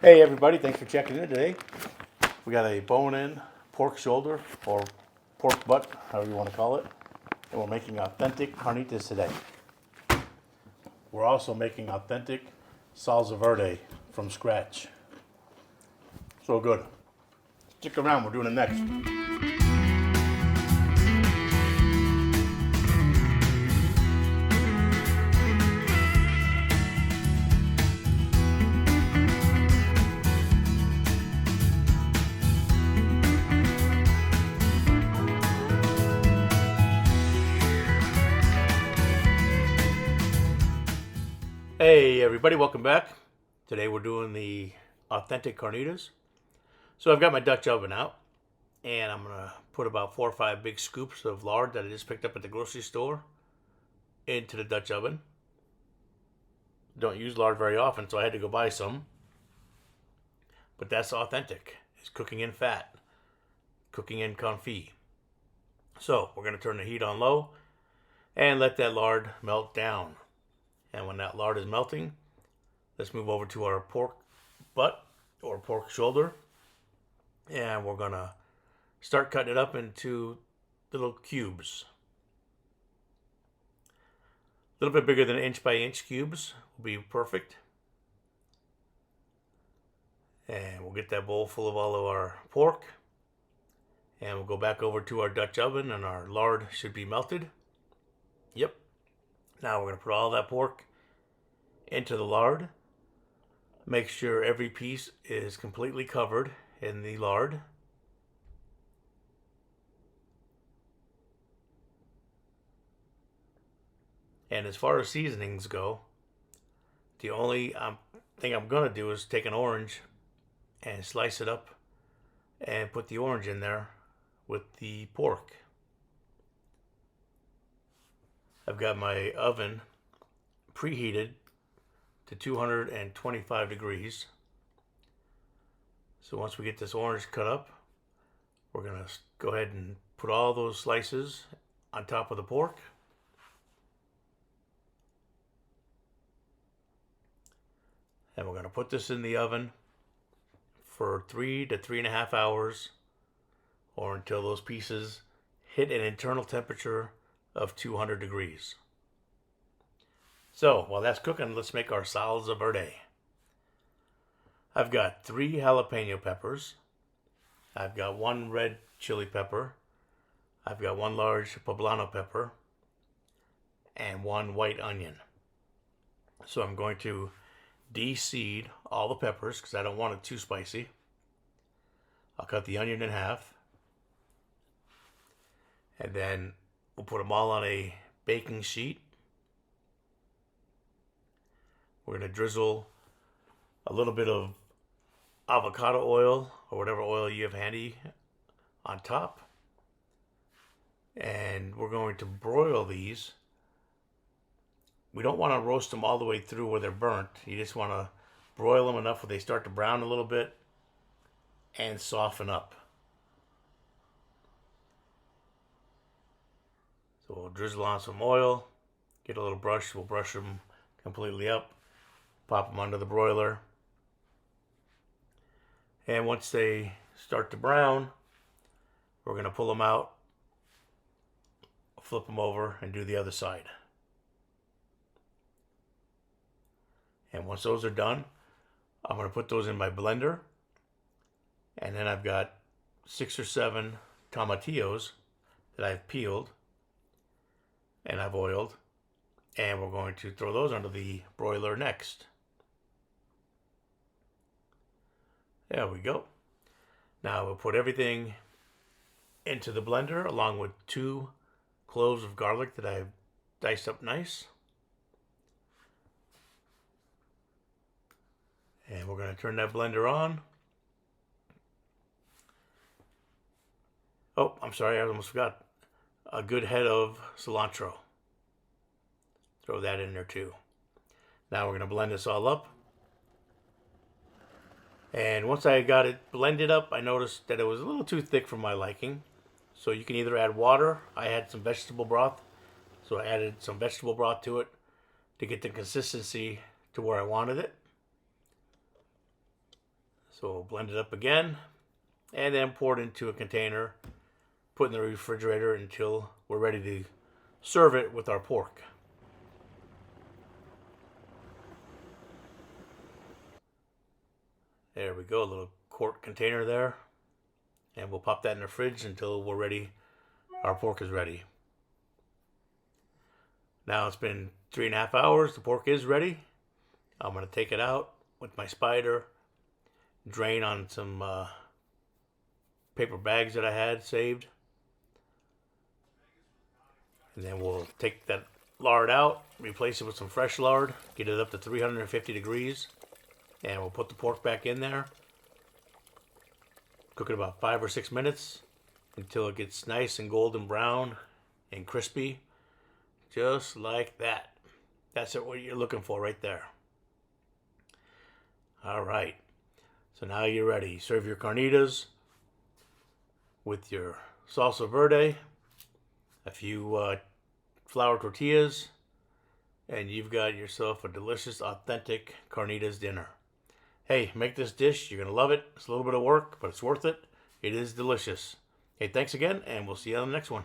Hey everybody, thanks for checking in today. We got a bone-in pork shoulder or pork butt, however you want to call it. And we're making authentic carnitas today. We're also making authentic salsa verde from scratch. So good. Stick around, we're doing it next. Hey everybody, welcome back. Today we're doing the authentic carnitas. So I've got my Dutch oven out, and I'm gonna put about 4 or 5 big scoops of lard that I just picked up at the grocery store into the Dutch oven. Don't use lard very often, so I had to go buy some. But that's authentic. It's cooking in fat, cooking in confit. So we're gonna turn the heat on low and let that lard melt down. And when that lard is melting, let's move over to our pork butt or pork shoulder. And we're gonna start cutting it up into little cubes. A little bit bigger than inch by inch cubes will be perfect. And we'll get that bowl full of all of our pork. And we'll go back over to our Dutch oven and our lard should be melted. Yep. Now we're going to put all that pork into the lard. Make sure every piece is completely covered in the lard. And as far as seasonings go, the only thing I'm going to do is take an orange and slice it up and put the orange in there with the pork. I've got my oven preheated to 225 degrees. So once we get this orange cut up, we're going to go ahead and put all those slices on top of the pork. And we're going to put this in the oven for 3 to 3.5 hours, or until those pieces hit an internal temperature of 200 degrees. So while that's cooking, let's make our salsa verde. I've got 3 jalapeno peppers. I've got 1 red chili pepper. I've got 1 large poblano pepper and 1 white onion. So I'm going to de-seed all the peppers because I don't want it too spicy. I'll cut the onion in half. And then we'll put them all on a baking sheet. We're going to drizzle a little bit of avocado oil or whatever oil you have handy on top. And we're going to broil these. We don't want to roast them all the way through where they're burnt. You just want to broil them enough where they start to brown a little bit and soften up. So we'll drizzle on some oil, get a little brush, we'll brush them completely up, pop them under the broiler. And once they start to brown, we're going to pull them out, flip them over, and do the other side. And once those are done, I'm going to put those in my blender. And then I've got 6 or 7 tomatillos that I've peeled and I've oiled. And we're going to throw those under the broiler next. There we go. Now we'll put everything into the blender along with 2 cloves of garlic that I've diced up nice. And we're going to turn that blender on. Oh, I'm sorry, I almost forgot. A good head of cilantro. Throw that in there too. Now we're going to blend this all up. And once I got it blended up, I noticed that it was a little too thick for my liking. So you can either add water. I had some vegetable broth. So I added some vegetable broth to it to get the consistency to where I wanted it. So we'll blend it up again and then pour it into a container, put it in the refrigerator until we're ready to serve it with our pork. There we go, a little quart container there. And we'll pop that in the fridge until we're ready. Our pork is ready. Now it's been 3.5 hours. The pork is ready. I'm going to take it out with my spider, drain on some paper bags that I had saved. And then we'll take that lard out, replace it with some fresh lard, get it up to 350 degrees. And we'll put the pork back in there. Cook it about 5 or 6 minutes until it gets nice and golden brown and crispy. Just like that. That's what you're looking for right there. All right. So now you're ready. Serve your carnitas with your salsa verde, a few flour tortillas, and you've got yourself a delicious, authentic carnitas dinner. Hey, make this dish. You're going to love it. It's a little bit of work, but it's worth it. It is delicious. Hey, thanks again, and we'll see you on the next one.